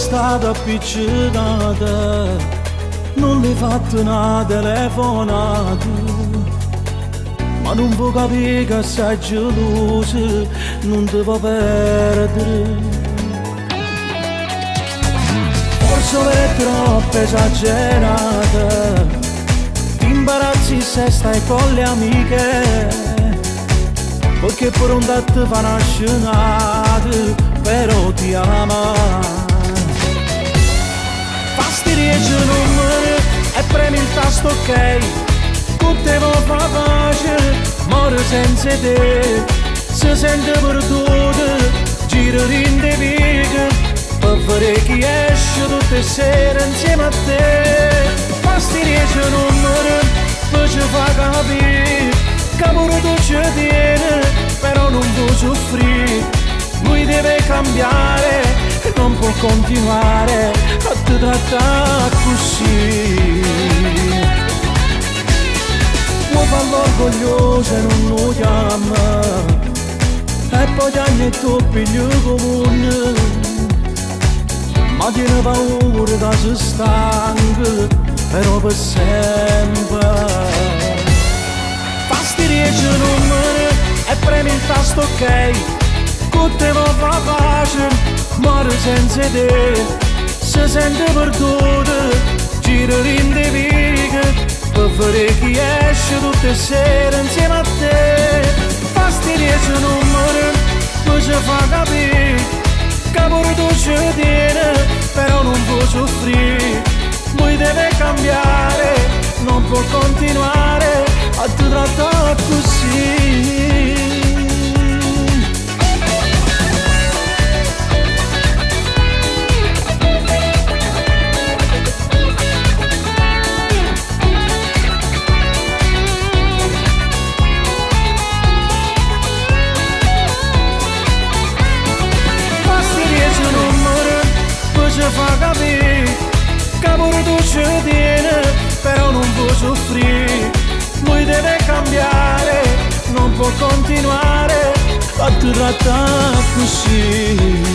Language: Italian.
stata appicciccata, non le fatto una telefonata, ma non può capire che sei gelosa, non ti può perdere. Forse è troppo esagerata, ti imbarazzi se stai con le amiche, perché per un dato fa una scenata, però ti ama. Fastidioso numero e premi il tasto ok, potevo far pace, muore senza te, si sente perduto, gira in de vighe, per vedere chi esce tutte le sere insieme a te. Fastidioso numero, poi ci fa capire, che pure tu ci tieni, però non può soffrire. Lui deve cambiare, non può continuare a ti trattare così. Vuoi farlo orgoglioso e non lo chiama, e poi ti anni tu piglio comune, ma tiene paura che si stanca, però per sempre. Fastidioso numero e premi il tasto ok, potevo far pace, muore senza te, si sente perduto, gira in de vighe, per vedere chi esce tutte le sere insieme a te. Fastidioso numero, poi ci fa capire, che pure tu ci tieni, però non può soffrire. Lui deve cambiare, non può continuare a ti trattare così. Fa capire che pure tu ci tieni, però non può soffrire. Lui deve cambiare, non può continuare a ti trattare così.